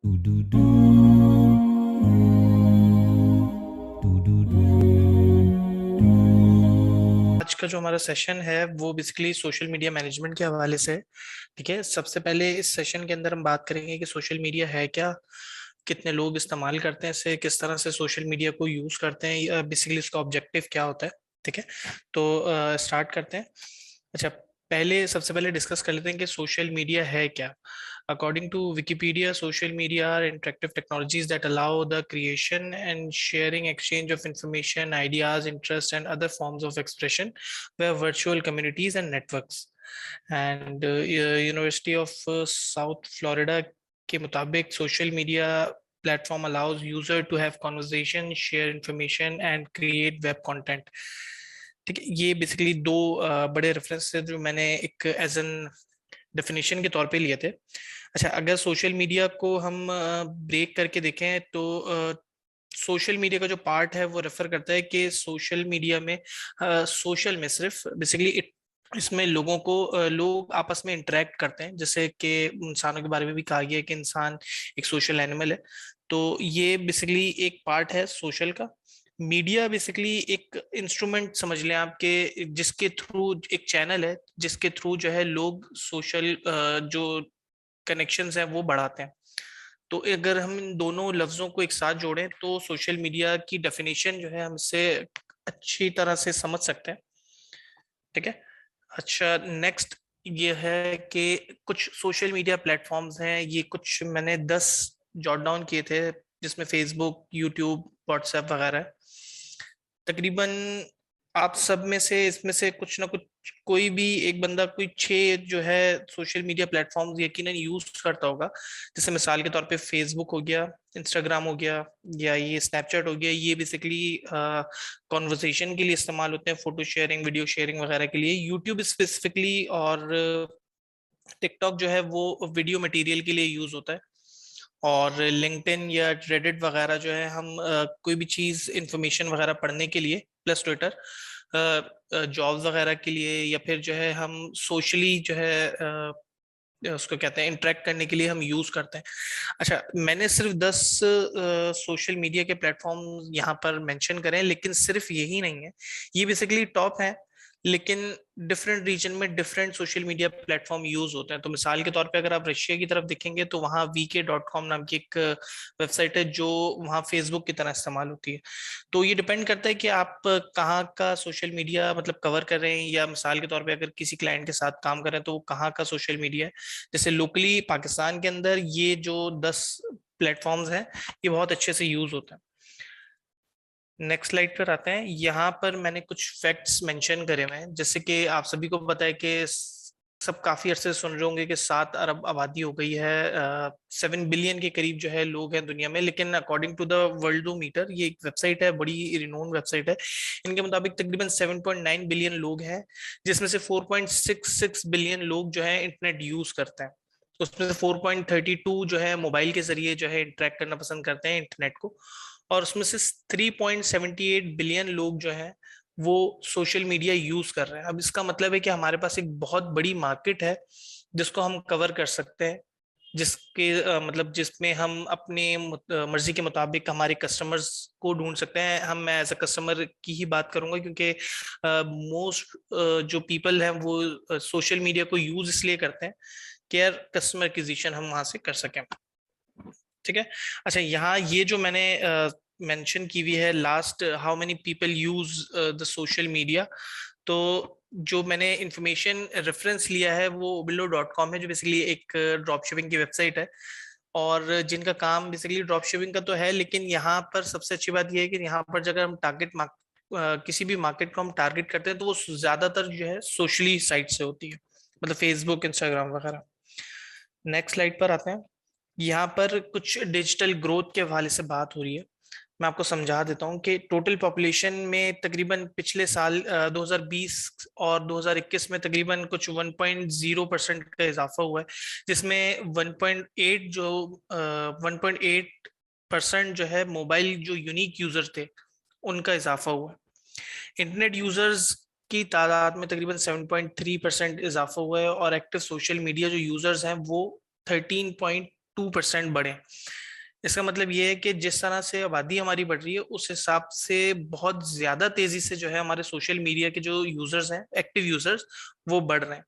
Do do do do do do. आज का जो हमारा सेशन है वो बेसिकली सोशल मीडिया मैनेजमेंट के हवाले से है। ठीक है, सबसे पहले इस सेशन के अंदर हम बात करेंगे कि सोशल मीडिया है क्या, कितने लोग इस्तेमाल करते हैं इसे, किस तरह से सोशल मीडिया को यूज करते हैं, बेसिकली इसका ऑब्जेक्टिव क्या होता है। ठीक है, तो स्टार्ट करते हैं। अच्छा, पहले सबसे पहले डिस्कस कर लेते हैं कि सोशल मीडिया है क्या। According to Wikipedia, social media are interactive technologies that allow the creation and sharing, exchange of information, ideas, interests, and other forms of expression via virtual communities and networks. And University of South Florida के मुताबिक social media platform allows user to have conversation, share information, and create web content. ठीक है, ये basically दो बड़े reference जो मैंने एक एज एन डेफिनेशन के तौर पे लिए थे। अच्छा, अगर सोशल मीडिया को हम ब्रेक करके देखें तो सोशल मीडिया का जो पार्ट है वो रेफर करता है कि सोशल मीडिया में सोशल में सिर्फ बेसिकली इसमें लोगों को लोग आपस में इंटरेक्ट करते हैं, जैसे कि इंसानों के बारे में भी कहा गया है कि इंसान एक सोशल एनिमल है। तो ये बेसिकली एक पार्ट है सोशल का। मीडिया बेसिकली एक इंस्ट्रूमेंट समझ लें आपके, जिसके थ्रू एक चैनल है जिसके थ्रू जो है लोग सोशल जो कनेक्शंस हैं वो बढ़ाते हैं। तो अगर हम इन दोनों लफ्जों को एक साथ जोड़ें तो सोशल मीडिया की डेफिनेशन जो है हम इससे अच्छी तरह से समझ सकते हैं। ठीक है। अच्छा, नेक्स्ट ये है कि कुछ सोशल मीडिया प्लेटफॉर्म्स हैं, ये कुछ मैंने 10 जॉट डाउन किए थे, जिसमें फेसबुक, यूट्यूब, व्हाट्सएप वगैरह है। तकरीबन आप सब में से इसमें से कुछ ना कुछ कोई भी एक बंदा कोई 6 जो है सोशल मीडिया प्लेटफॉर्म्स यकीनन यूज करता होगा। जैसे मिसाल के तौर पे फेसबुक हो गया, इंस्टाग्राम हो गया, या ये स्नैपचैट हो गया। ये बेसिकली कॉन्वर्सेशन के लिए इस्तेमाल होते हैं, फोटो शेयरिंग, वीडियो शेयरिंग वगैरह के लिए। यूट्यूब स्पेसिफिकली और टिकटॉक जो है वो वीडियो मटेरियल के लिए यूज होता है। और लिंक्डइन या रेडिट वगैरह जो है हम कोई भी चीज इंफॉर्मेशन वगैरह पढ़ने के लिए, प्लस ट्विटर जॉब्स वगैरह के लिए, या फिर जो है हम सोशली जो है उसको कहते हैं इंटरेक्ट करने के लिए हम यूज करते हैं। अच्छा, मैंने सिर्फ 10 सोशल मीडिया के प्लेटफॉर्म यहाँ पर मेंशन करें, लेकिन सिर्फ यही नहीं है, ये बेसिकली टॉप है। लेकिन डिफरेंट रीजन में different social media platform use होते हैं। तो मिसाल के तौर पे अगर आप रशिया की तरफ देखेंगे तो वहाँ vk.com नाम की एक वेबसाइट है जो वहाँ फेसबुक की तरह इस्तेमाल होती है। तो ये डिपेंड करता है कि आप कहाँ का सोशल मीडिया मतलब कवर कर रहे हैं, या मिसाल के तौर पे अगर किसी क्लाइंट के साथ काम कर रहे हैं तो वो कहाँ का सोशल मीडिया है। जैसे लोकली पाकिस्तान के अंदर ये जो 10 प्लेटफॉर्म्स हैं ये बहुत अच्छे से यूज होते हैं। नेक्स्ट स्लाइड पर आते हैं। यहाँ पर मैंने कुछ फैक्ट्स मेंशन करे हुए हैं, जैसे कि आप सभी को पता है कि सब काफी अरसे से सुन रहे होंगे कि 7 अरब आबादी हो गई है, 7 बिलियन के करीब जो है लोग हैं दुनिया में। लेकिन अकॉर्डिंग टू द वर्ल्डोमीटर, ये एक वेबसाइट है, बड़ी रिनोन वेबसाइट है, इनके मुताबिक तकरीबन 7.9 बिलियन लोग हैं, जिसमें से 4.66 बिलियन लोग जो है इंटरनेट यूज करते हैं। उसमें से 4.32 जो है मोबाइल के जरिए जो है इंटरेक्ट करना पसंद करते हैं इंटरनेट को। और उसमें से 3.78 बिलियन लोग जो हैं वो सोशल मीडिया यूज कर रहे हैं। अब इसका मतलब है कि हमारे पास एक बहुत बड़ी मार्केट है जिसको हम कवर कर सकते हैं, जिसके मतलब जिसमें हम अपने मर्जी के मुताबिक हमारे कस्टमर्स को ढूंढ सकते हैं। हम मैं एज अ कस्टमर की ही बात करूंगा, क्योंकि मोस्ट जो पीपल हैं वो सोशल मीडिया को यूज इसलिए करते हैं कि यार कस्टमर एक्विजिशन हम वहां से कर सकें। ठीक है। अच्छा, यहाँ ये जो मैंने मेंशन की हुई है, last how many people use the social media, तो जो मैंने इंफॉर्मेशन रेफरेंस लिया है वो बिलो.com है, जो बेसिकली एक ड्रॉप शिपिंग की वेबसाइट है। और जिनका काम बेसिकली ड्रॉप शिपिंग का तो है, लेकिन यहाँ पर सबसे अच्छी बात यह है कि यहाँ पर अगर हम किसी भी मार्केट को हम टारगेट करते हैं तो वो ज्यादातर जो है सोशली साइट से होती है, मतलब फेसबुक, इंस्टाग्राम वगैरह। नेक्स्ट स्लाइड पर आते हैं। यहाँ पर कुछ डिजिटल ग्रोथ के हवाले से बात हो रही है। मैं आपको समझा देता हूँ कि टोटल पॉपुलेशन में तकरीबन पिछले साल 2020 और 2021 में तकरीबन कुछ 1.0% का इजाफा हुआ है, जिसमें 1.8% जो है मोबाइल जो यूनिक यूजर थे उनका इजाफा हुआ है। इंटरनेट यूजर्स की तादाद में तकरीबन 7.3% इजाफा हुआ है, और एक्टिव सोशल मीडिया जो यूजर्स हैं वो 13.2 2% बढ़े। इसका मतलब ये है कि जिस तरह से आबादी हमारी बढ़ रही है उस हिसाब से बहुत ज्यादा तेजी से जो है हमारे सोशल मीडिया के जो यूजर्स हैं, एक्टिव यूजर्स, वो बढ़ रहे हैं।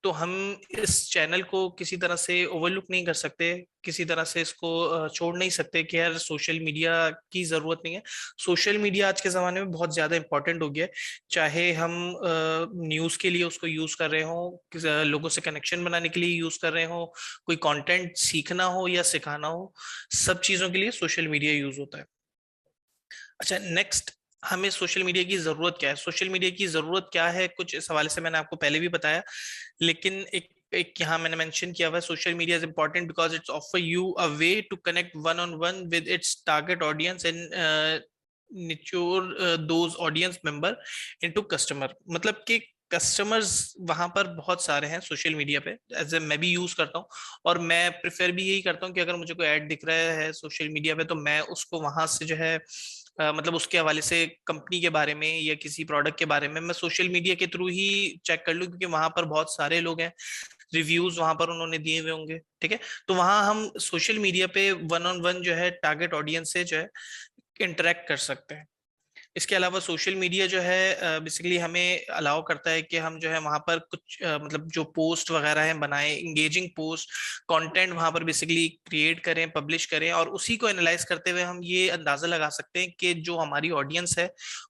तो हम इस चैनल को किसी तरह से ओवरलुक नहीं कर सकते, किसी तरह से इसको छोड़ नहीं सकते कि यार सोशल मीडिया की जरूरत नहीं है। सोशल मीडिया आज के जमाने में बहुत ज्यादा इंपॉर्टेंट हो गया है। चाहे हम न्यूज के लिए उसको यूज कर रहे हो, लोगों से कनेक्शन बनाने के लिए यूज कर रहे हो, कोई कंटेंट सीखना हो या सिखाना हो, सब चीजों के लिए सोशल मीडिया यूज होता है। अच्छा, नेक्स्ट, हमें सोशल मीडिया की जरूरत क्या है? सोशल मीडिया की जरूरत क्या है, कुछ इस हवाले से मैंने आपको पहले भी बताया, लेकिन एक यहाँ मैंने मेंशन किया हुआ है, social media is important because it's offer you a way to connect one on one with its target audience and nurture those audience member into customer. मतलब कि कस्टमर्स वहां पर बहुत सारे हैं सोशल मीडिया पे, एज ए मैं भी यूज करता हूँ, और मैं प्रिफर भी यही करता हूँ कि अगर मुझे कोई ऐड दिख रहा है सोशल मीडिया पे तो मैं उसको वहां से जो है मतलब उसके हवाले से कंपनी के बारे में या किसी प्रोडक्ट के बारे में मैं सोशल मीडिया के थ्रू ही चेक कर लूं, क्योंकि वहां पर बहुत सारे लोग हैं, रिव्यूज वहां पर उन्होंने दिए हुए होंगे, ठीक है। तो वहां हम सोशल मीडिया पे वन ऑन वन जो है टारगेट ऑडियंस से जो है इंटरेक्ट कर सकते हैं। इसके अलावा सोशल मीडिया जो है बेसिकली हमें अलाउ करता है कि हम जो है वहां पर कुछ मतलब जो पोस्ट वगैरह हैं बनाएं, इंगेजिंग पोस्ट, कंटेंट वहां पर बेसिकली क्रिएट करें, पब्लिश करें, और उसी को एनालाइज करते हुए हम ये अंदाजा लगा सकते हैं कि जो हमारी ऑडियंस है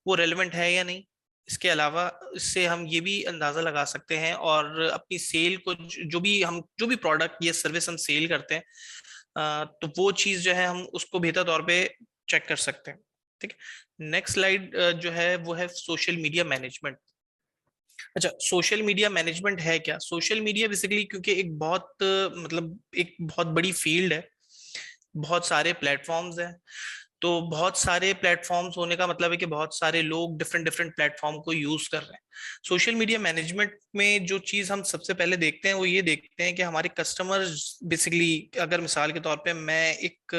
वो रेलेवेंट है या नहीं। इसके अलावा इससे हम ये भी अंदाजा लगा सकते हैं और अपनी सेल को जो भी प्रोडक्ट या सर्विस हम सेल करते हैं तो वो चीज जो है हम उसको बेहतर तौर पे चेक कर सकते हैं, ठीक है। नेक्स्ट स्लाइड जो है वो है सोशल मीडिया मैनेजमेंट। अच्छा, सोशल मीडिया मैनेजमेंट है क्या? सोशल मीडिया बेसिकली क्योंकि एक बहुत मतलब एक बहुत बड़ी फील्ड है, बहुत सारे प्लेटफॉर्म्स हैं, तो बहुत सारे प्लेटफॉर्म्स होने का मतलब है कि बहुत सारे लोग डिफरेंट डिफरेंट प्लेटफॉर्म को यूज कर रहे हैं। सोशल मीडिया मैनेजमेंट में जो चीज हम सबसे पहले देखते हैं वो ये देखते हैं कि हमारे कस्टमर्स बेसिकली, अगर मिसाल के तौर पे मैं एक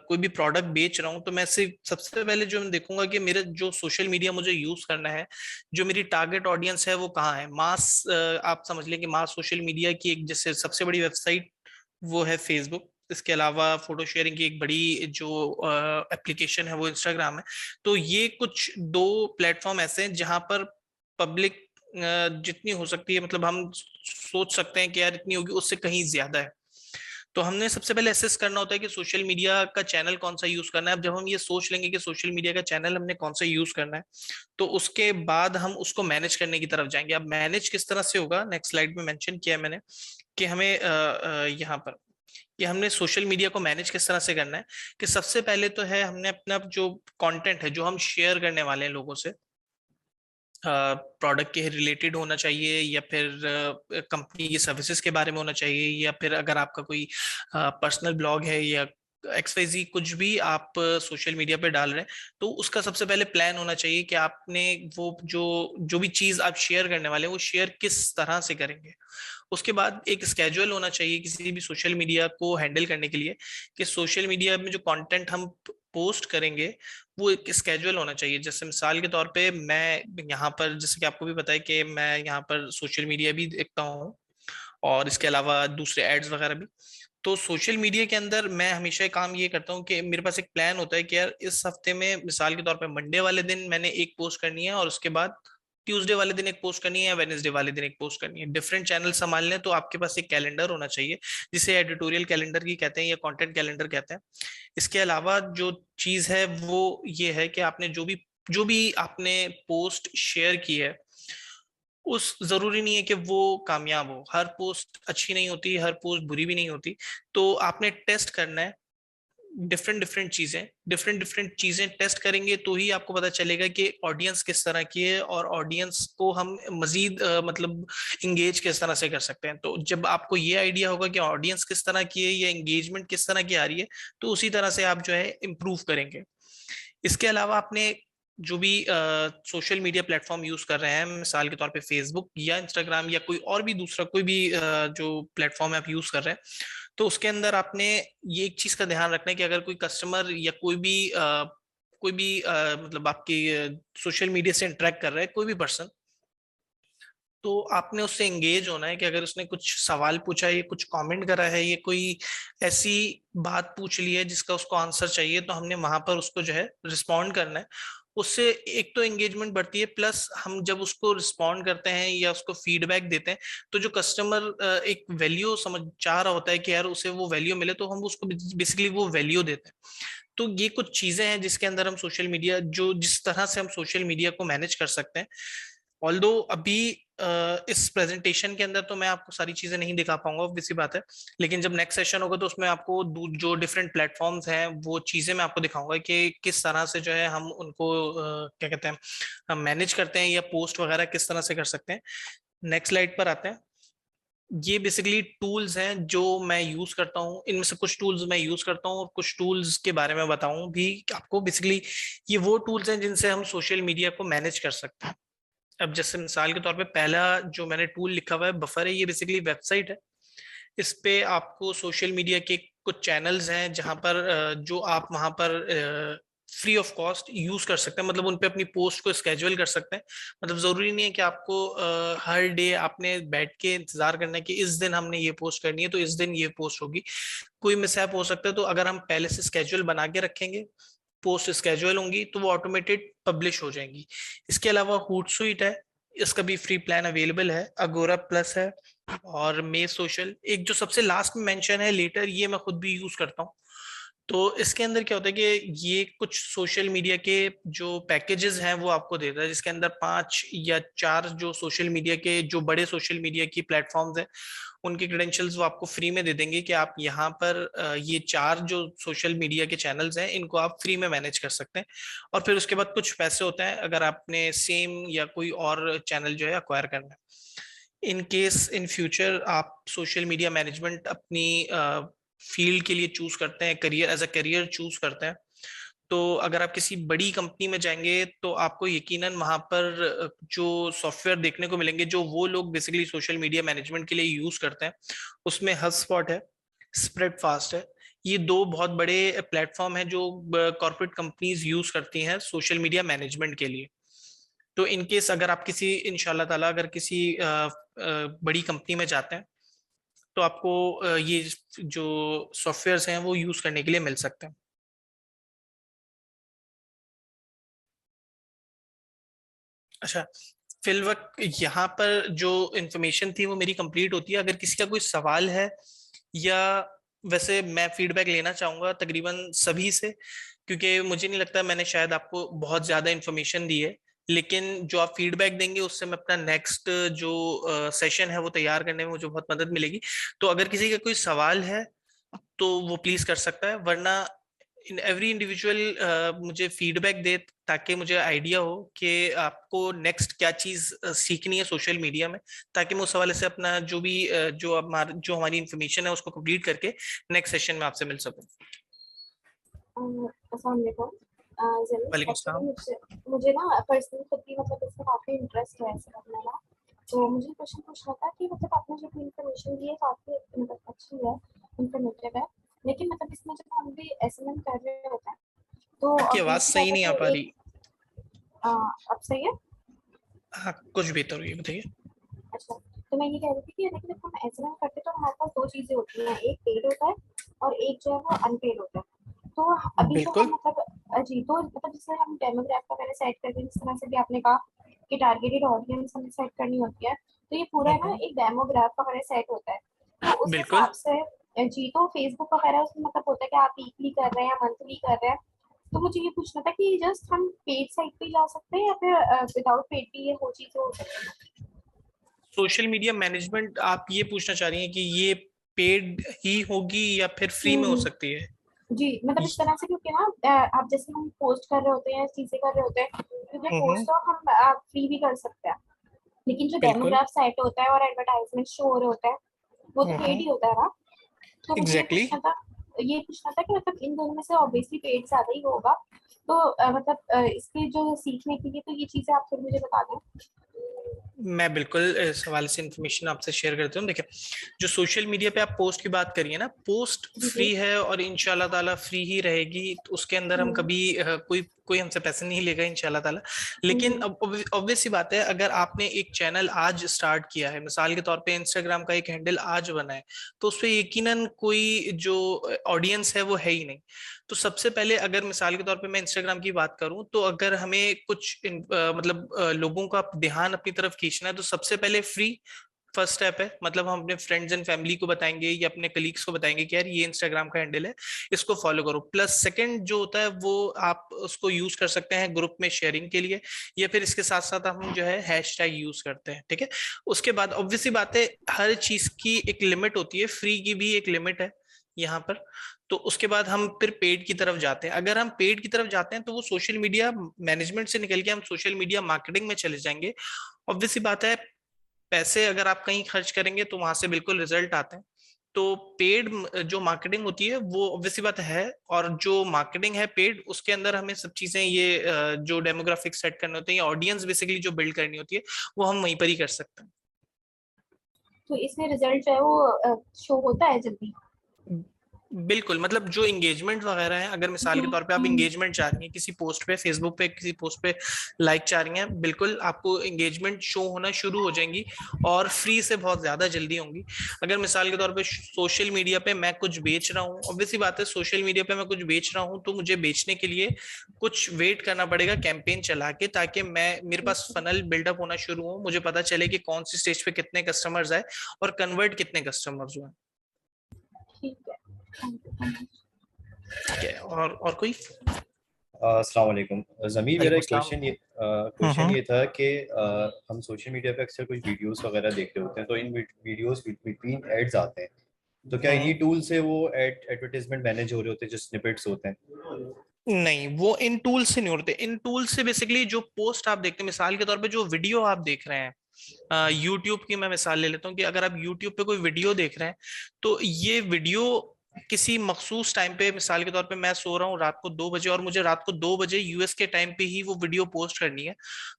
कोई भी प्रोडक्ट बेच रहा हूं तो मैं सिर्फ सबसे पहले जो मैं देखूंगा कि मेरा जो सोशल मीडिया मुझे यूज करना है, जो मेरी टारगेट ऑडियंस है वो कहाँ है। मास आप समझ लें कि मास सोशल मीडिया की एक जैसे सबसे बड़ी वेबसाइट वो है फेसबुक। इसके अलावा फोटो शेयरिंग की एक बड़ी जो एप्लीकेशन है वो इंस्टाग्राम है। तो ये कुछ दो प्लेटफॉर्म ऐसे हैं जहां पर पब्लिक जितनी हो सकती है, मतलब हम सोच सकते हैं कि यार इतनी होगी, उससे कहीं ज्यादा है। तो हमने सबसे पहले असेस करना होता है कि सोशल मीडिया का चैनल कौन सा यूज करना है। अब जब हम ये सोच लेंगे कि सोशल मीडिया का चैनल हमने कौन सा यूज करना है, तो उसके बाद हम उसको मैनेज करने की तरफ जाएंगे। अब मैनेज किस तरह से होगा, नेक्स्ट स्लाइड में मेंशन किया है मैंने कि हमें यहाँ पर कि हमने सोशल मीडिया को मैनेज किस तरह से करना है। कि सबसे पहले तो है हमने अपना जो कंटेंट है जो हम शेयर करने वाले हैं लोगों से, प्रोडक्ट के रिलेटेड होना चाहिए या फिर कंपनी की सर्विसेज के बारे में होना चाहिए, या फिर अगर आपका कोई पर्सनल ब्लॉग है या XYZ कुछ भी आप सोशल मीडिया पे डाल रहे हैं, तो उसका सबसे पहले प्लान होना चाहिए कि आपने वो जो जो भी चीज आप शेयर करने वाले हैं वो शेयर किस तरह से करेंगे। उसके बाद एक स्केड्यूल होना चाहिए किसी भी सोशल मीडिया को हैंडल करने के लिए, कि सोशल मीडिया में जो कंटेंट हम पोस्ट करेंगे वो एक स्केड्यूल होना चाहिए। जैसे मिसाल के तौर पे मैं यहाँ पर, जैसे कि आपको भी पता है कि मैं यहाँ पर सोशल मीडिया भी देखता हूँ और इसके अलावा दूसरे एड्स वगैरह भी। तो सोशल मीडिया के अंदर मैं हमेशा काम ये करता हूँ कि मेरे पास एक प्लान होता है कि यार इस हफ्ते में मिसाल के तौर पे मंडे वाले दिन मैंने एक पोस्ट करनी है, और उसके बाद ट्यूसडे वाले दिन एक पोस्ट करनी है, या वेडनेसडे वाले दिन एक पोस्ट करनी है। डिफरेंट चैनल संभालने तो आपके पास एक कैलेंडर होना चाहिए, जिसे एडिटोरियल कैलेंडर की कहते हैं या कंटेंट कैलेंडर कहते हैं। इसके अलावा जो चीज है वो ये है कि आपने जो भी आपने पोस्ट शेयर की है, उस जरूरी नहीं है कि वो कामयाब हो। हर पोस्ट अच्छी नहीं होती, हर पोस्ट बुरी भी नहीं होती। तो आपने टेस्ट करना है डिफरेंट डिफरेंट चीजें टेस्ट करेंगे तो ही आपको पता चलेगा कि ऑडियंस किस तरह की है, और ऑडियंस को हम मजीद मतलब इंगेज किस तरह से कर सकते हैं। तो जब आपको ये आइडिया होगा कि ऑडियंस किस तरह की है या एंगेजमेंट किस तरह की आ रही है, तो उसी तरह से आप जो है इम्प्रूव करेंगे। इसके अलावा आपने जो भी सोशल मीडिया प्लेटफॉर्म यूज कर रहे हैं, मिसाल के तौर पे फेसबुक या इंस्टाग्राम या कोई और भी दूसरा कोई भी जो प्लेटफॉर्म आप यूज कर रहे हैं, तो उसके अंदर आपने ये एक चीज का ध्यान रखना है कि अगर कोई कस्टमर या कोई भी मतलब आपकी सोशल मीडिया से इंटरेक्ट कर रहा है कोई भी पर्सन, तो आपने उससे एंगेज होना है कि अगर उसने कुछ सवाल पूछा है, ये कुछ कमेंट करा है, ये कोई ऐसी बात पूछ ली है जिसका उसको आंसर चाहिए, तो हमने वहां पर उसको जो है रिस्पॉन्ड करना है। उससे एक तो एंगेजमेंट बढ़ती है, प्लस हम जब उसको रिस्पॉन्ड करते हैं या उसको फीडबैक देते हैं, तो जो कस्टमर एक वैल्यू समझ चाह रहा होता है कि यार उसे वो वैल्यू मिले, तो हम उसको बेसिकली वो वैल्यू देते हैं। तो ये कुछ चीजें हैं जिसके अंदर हम सोशल मीडिया, जो जिस तरह से हम सोशल मीडिया को मैनेज कर सकते हैं। ऑल्दो अभी इस प्रेजेंटेशन के अंदर तो मैं आपको सारी चीजें नहीं दिखा पाऊंगा, ऑब्वियस सी बात है। लेकिन जब नेक्स्ट सेशन होगा तो उसमें आपको जो डिफरेंट प्लेटफॉर्म्स हैं वो चीजें मैं आपको दिखाऊंगा कि किस तरह से जो है हम उनको क्या कहते हैं, हम मैनेज करते हैं, या पोस्ट वगैरह किस तरह से कर सकते हैं। नेक्स्ट स्लाइड पर आते हैं। ये बेसिकली टूल्स हैं जो मैं यूज करता हूँ। इनमें से कुछ टूल्स मैं यूज करता हूँ और कुछ टूल्स के बारे में बताऊं भी आपको। बेसिकली ये वो टूल्स हैं जिनसे हम सोशल मीडिया को मैनेज कर सकते हैं। अब जैसे मिसाल के तौर पे पहला जो मैंने टूल लिखा हुआ है बफर है, ये बेसिकली वेबसाइट है। इस पे आपको सोशल मीडिया के कुछ चैनल्स हैं जहां पर जो आप वहां पर फ्री ऑफ कॉस्ट यूज कर सकते हैं, मतलब उन पे अपनी पोस्ट को स्केड्यूल कर सकते हैं। मतलब जरूरी नहीं है कि आपको हर डे आपने बैठ के इंतजार करना है कि इस दिन हमने ये पोस्ट करनी है तो इस दिन ये पोस्ट होगी। कोई मिसहैप हो सकता है, तो अगर हम पहले से स्केड्यूल बना के रखेंगे, पोस्ट स्केड्यूल होंगी तो वो ऑटोमेटेड पब्लिश हो जाएंगी। इसके अलावा हूटसुइट है, इसका भी फ्री प्लान अवेलेबल है। अगोरा प्लस है, और मे सोशल, एक जो सबसे लास्ट में मेंशन है लेटर, ये मैं खुद भी यूज करता हूँ। तो इसके अंदर क्या होता है कि ये कुछ सोशल मीडिया के जो पैकेजेस हैं वो आपको देता है, जिसके अंदर 5 या 4 जो सोशल मीडिया के जो बड़े सोशल मीडिया की प्लेटफॉर्म्स हैं उनके क्रेडेंशियल्स वो आपको फ्री में दे देंगे कि आप यहाँ पर ये 4 जो सोशल मीडिया के चैनल्स हैं इनको आप फ्री में मैनेज कर सकते हैं। और फिर उसके बाद कुछ पैसे होते हैं अगर आपने सेम या कोई और चैनल जो है अक्वायर करना है। इन केस इन फ्यूचर आप सोशल मीडिया मैनेजमेंट अपनी फील्ड के लिए चूज करते हैं, career as a career choose करते हैं, तो अगर आप किसी बड़ी कंपनी में जाएंगे तो आपको यकीनन वहां पर जो सॉफ्टवेयर देखने को मिलेंगे जो वो लोग बेसिकली सोशल मीडिया मैनेजमेंट के लिए यूज करते हैं, उसमें हबस्पॉट है, स्प्रेड फास्ट है। ये 2 बहुत बड़े प्लेटफॉर्म हैं जो कॉर्पोरेट कंपनीज यूज करती हैं सोशल मीडिया मैनेजमेंट के लिए। तो इन केस अगर आप किसी इंशाल्लाह ताला अगर किसी बड़ी कंपनी में जाते हैं तो आपको ये जो सॉफ्टवेयर्स हैं वो यूज करने के लिए मिल सकते हैं। अच्छा, फिल वक्त यहाँ पर जो इंफॉर्मेशन थी वो मेरी कंप्लीट होती है। अगर किसी का कोई सवाल है, या वैसे मैं फीडबैक लेना चाहूंगा तकरीबन सभी से, क्योंकि मुझे नहीं लगता मैंने शायद आपको बहुत ज्यादा इंफॉर्मेशन दी है। लेकिन जो आप फीडबैक देंगे उससे मैं अपना नेक्स्ट जो सेशन है वो तैयार करने में मुझे बहुत मदद मिलेगी। तो अगर किसी का कोई सवाल है तो वो प्लीज कर सकता है, वरना इन एवरी इंडिविजुअल मुझे फीडबैक दे ताकि मुझे आइडिया हो कि आपको नेक्स्ट क्या चीज सीखनी है सोशल मीडिया में, ताकि मैं उस हवाले से अपना जो भी जो हमारी इंफॉर्मेशन है उसको कंप्लीट करके नेक्स्ट सेशन में आपसे मिल सकूं। अस्सलाम वालेकुम। ज़मीन, वालेकुम एक्चुअली सलाम। मुझे मुझे ना पर्सनली खुद भी मतलब इसमें काफ़ी इंटरेस्ट है ऐसे करने का। तो मुझे क्वेश्चन पूछना था कि मतलब आपने जो भी इन्फॉर्मेशन दी है काफ़ी मतलब अच्छी है, इन्फॉर्मेटिव है। लेकिन मतलब इसमें जब हम भी एसएमएम कर रहे होते हैं तो आपकी आवाज ऑब्वियसली सही बात है नहीं आ पा कि रही। अब सही है? हाँ, कुछ बेहतर हुई, बताइए। अच्छा, तो मैं ये कह रही थी कि देखिए जब हम एसएमएम करते हैं तो हमारे पास 2 चीज़ें होती हैं, एक पेड होता है और एक जो है वो अनपेड होता है। तो अभी जो हम बिल्कुल मतलब जी, तो मतलब जैसे हम डेमोग्राफ वगैरह सेट करते हैं, जिस तरह से भी आपने कहा कि टारगेटेड ऑडियंस हमें सेट करनी होती है, तो ये पूरा ना एक डेमोग्राफ वगैरह सेट होता है। तो उस बिल्कुल। हिसाब से जी, तो फेसबुक वगैरह उसमें मतलब होता है कि आप वीकली कर रहे हैं या मंथली कर रहे हैं। तो मुझे ये पूछना था कि जस्ट हम पेड साइट पे जा सकते हैं या फिर विदाउट पेड भी ये वो चीज़ें हो सकती हैं? सोशल मीडिया मैनेजमेंट आप ये पूछना चाह रही हैं कि ये पेड ही होगी या फिर फ्री में हो हुँ। सकती है? जी, मतलब इस तरह से क्योंकि ना आप जैसे हम पोस्ट कर रहे होते हैं, चीज़ें कर रहे होते हैं, क्योंकि हम्म। पोस्ट तो हम फ्री भी कर सकते हैं। लेकिन जो बिल्कुल। डेमोग्राफ साइट होता है और एडवर्टाइजमेंट शो हो रहे होते हैं, वो तो पेड हम्म। ही होता है ना? तो मुझे एग्जैक्टली। ये पूछना था कि मतलब इन दोनों में से ऑब्वियसली पेड ज़्यादा ही होगा। तो मतलब इसके जो सीखने के लिए तो ये चीज़ें आप फिर मुझे बता दें। मैं बिल्कुल इस हवाले से इंफॉर्मेशन आपसे शेयर करता हूँ। देखिए, जो सोशल मीडिया पे आप पोस्ट की बात करिए ना, पोस्ट जी, जी। फ्री है और इंशाल्लाह ताला फ्री ही रहेगी। तो उसके अंदर हम हुँ, कभी कोई कोई हमसे पैसे नहीं लेगा इंशाल्लाह ताला। लेकिन अब ऑब्वियस सी बात है, अगर आपने एक चैनल आज स्टार्ट किया है, मिसाल के तौर पे इंस्टाग्राम का एक हैंडल आज बना है, तो उस पे यकीनन कोई जो ऑडियंस है वो है ही नहीं। तो सबसे पहले अगर मिसाल के तौर पे मैं इंस्टाग्राम की बात करूं, तो अगर हमें कुछ लोगों का ध्यान अपनी तरफ खींचना है, तो सबसे पहले फ्री फर्स्ट स्टेप है। मतलब हम अपने फ्रेंड्स एंड फैमिली को बताएंगे या अपने कलीग्स को बताएंगे कि यार ये इंस्टाग्राम का हैंडल है, इसको फॉलो करो। प्लस सेकंड जो होता है वो आप उसको यूज कर सकते हैं ग्रुप में शेयरिंग के लिए, या फिर इसके साथ साथ हम जो है हैशटैग यूज करते हैं, ठीक है। उसके बाद ऑब्वियसली बात है, हर चीज की एक लिमिट होती है, फ्री की भी एक लिमिट है यहाँ पर। तो उसके बाद हम फिर पेड की तरफ जाते हैं। अगर हम पेड की तरफ जाते हैं तो वो सोशल मीडिया मैनेजमेंट से निकल के हम सोशल मीडिया मार्केटिंग में चले जाएंगे। ऑब्वियसली बात है, पैसे अगर आप कहीं खर्च करेंगे तो वहां से बिल्कुल रिजल्ट आते हैं। तो पेड जो मार्केटिंग होती है वो ऑब्वियसली बात है, और जो मार्केटिंग है पेड, उसके अंदर हमें सब चीजें ये जो डेमोग्राफिक सेट करने होते हैं, ऑडियंस बेसिकली जो बिल्ड करनी होती है, वो हम वहीं पर ही कर सकते हैं। तो इसमें रिजल्ट जो है वो शो होता है जल्दी? बिल्कुल, मतलब जो एंगेजमेंट वगैरह है, अगर मिसाल के तौर पे आप एंगेजमेंट चाह रही हैं किसी पोस्ट पे, फेसबुक पे किसी पोस्ट पे लाइक चाह रही हैं, बिल्कुल आपको एंगेजमेंट शो होना शुरू हो जाएंगी, और फ्री से बहुत ज्यादा जल्दी होंगी। अगर मिसाल के तौर पे सोशल मीडिया पे मैं कुछ बेच रहा हूँ, ऑब्वियसली बात है सोशल मीडिया पे मैं कुछ बेच रहा हूँ, तो मुझे बेचने के लिए कुछ वेट करना पड़ेगा कैंपेन चला के, ताकि मैं मेरे पास फनल बिल्डअप होना शुरू हो, मुझे पता चले कि कौन सी स्टेज पे कितने कस्टमर्स आए और कन्वर्ट कितने कस्टमर्स हुए। ठीक है, थैंक यू सो मच। ठीक है, और कोई? अस्सलाम वालेकुम ज़मीर, मेरा एक वालेकुम क्वेश्चन ये था कि हम सोशल मीडिया पे अक्सर कुछ वीडियोस वगैरह देख रहे होते हैं, तो इन वीडियोस बिटवीन एड्स आते हैं, तो क्या इन्हीं टूल से वो एडवर्टाइजमेंट मैनेज हो रहे होते हैं, जो स्निपेट्स होते हैं? नहीं, वो इन टूल से नहीं होते। इन टूल से बेसिकली जो पोस्ट आप देखते हैं, मिसाल के तौर पे जो वीडियो आप देख रहे हैं, यूट्यूब की मैं मिसाल ले लेता हूँ कि अगर आप यूट्यूब पे कोई वीडियो देख रहे हैं, तो ये वीडियो किसी मखसूस टाइम पे, मिसाल के तौर पे मैं सो रहा हूँ रात को 2 बजे, और मुझे रात को 2 बजे यूएस के टाइम पे ही वो वीडियो पोस्ट करनी है,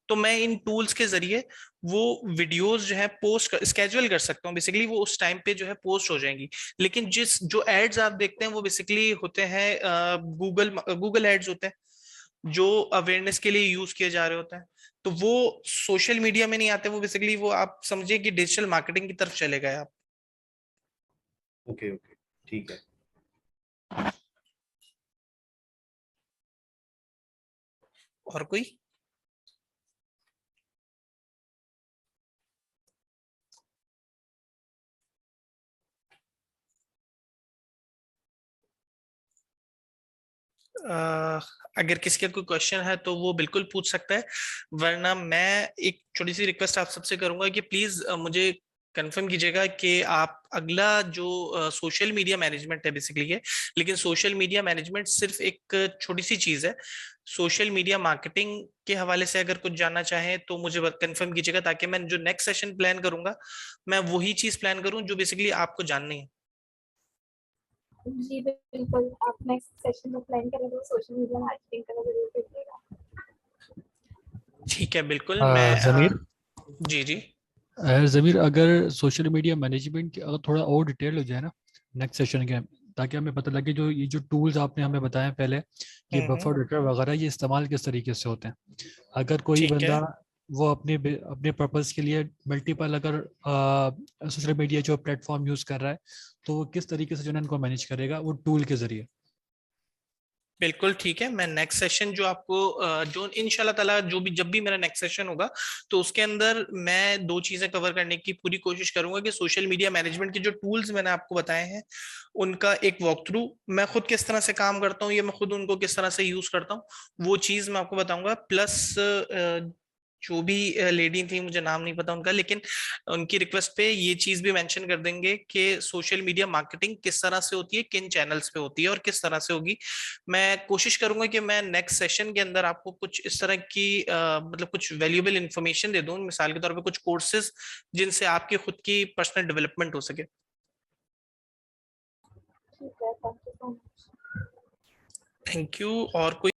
तो मैं इन टूल्स के जरिए वो वीडियोस जो है पोस्ट स्केड्यूल कर सकता हूँ, बेसिकली वो उस टाइम पे जो है पोस्ट हो जाएंगी। लेकिन जिस जो एड्स आप देखते हैं वो बेसिकली होते हैं गूगल गूगल एड्स होते हैं, जो अवेयरनेस के लिए यूज किए जा रहे होते हैं। तो वो सोशल मीडिया में नहीं आते, वो बेसिकली वो आप समझिए कि डिजिटल मार्केटिंग की तरफ चले गए आप। ओके ओके, ठीक है। और कोई? अगर किसी का कोई क्वेश्चन है तो वो बिल्कुल पूछ सकता है, वरना मैं एक छोटी सी रिक्वेस्ट आप सबसे करूंगा कि प्लीज मुझे कंफर्म कीजिएगा कि आप अगला जो सोशल मीडिया मैनेजमेंट है बेसिकली है, लेकिन सोशल मीडिया मैनेजमेंट सिर्फ एक छोटी सी चीज है। सोशल मीडिया मार्केटिंग के हवाले से अगर कुछ जानना चाहें तो मुझे कंफर्म कीजिएगा, ताकि मैं जो नेक्स्ट सेशन प्लान करूंगा मैं वही चीज प्लान करूं जो बेसिकली आपको जाननी है। जी बिल्कुल, आप नेक्स्ट सेशन में प्लान करें तो सोशल मीडिया मार्केटिंग का जरूर करिएगा। ठीक है, बिल्कुल ज़मीर, जी जी। ज़मीर, अगर सोशल मीडिया मैनेजमेंट की अगर थोड़ा और डिटेल हो जाए ना नेक्स्ट सेशन के, ताकि हमें पता लगे जो ये जो टूल्स आपने हमें बताए पहले, ये बफर रेटर वगैरह, ये इस्तेमाल किस तरीके से होते हैं। अगर कोई ठीक है, बंदा वो अपने पर्पस के लिए मल्टीपल अगर सोशल मीडिया जो प्लेटफॉर्म यूज़ कर रहा है, तो वो किस तरीके से जो है इनको मैनेज करेगा वो टूल के ज़रिए। बिल्कुल ठीक है। मैं नेक्स्ट सेशन जो आपको जो इंशाल्लाह ताला जो भी जब भी मेरा नेक्स्ट सेशन होगा, तो उसके अंदर मैं 2 चीजें कवर करने की पूरी कोशिश करूंगा कि सोशल मीडिया मैनेजमेंट के जो टूल्स मैंने आपको बताए हैं उनका एक वॉक थ्रू, मैं खुद किस तरह से काम करता हूँ, या मैं खुद उनको किस तरह से यूज करता हूँ, वो चीज मैं आपको बताऊंगा। प्लस जो भी लेडी थी, मुझे नाम नहीं पता उनका, लेकिन उनकी रिक्वेस्ट पे ये चीज भी मेंशन कर देंगे कि सोशल मीडिया मार्केटिंग किस तरह से होती है, किन चैनल्स पे होती है और किस तरह से होगी। मैं कोशिश करूंगा कि मैं नेक्स्ट सेशन के अंदर आपको कुछ इस तरह की मतलब कुछ वैल्यूएबल इंफॉर्मेशन दे दूं, मिसाल के तौर पे कुछ कोर्सेज जिनसे आपकी खुद की पर्सनल डेवलपमेंट हो सके। ठीक है, thank you so much. Thank you. और कोई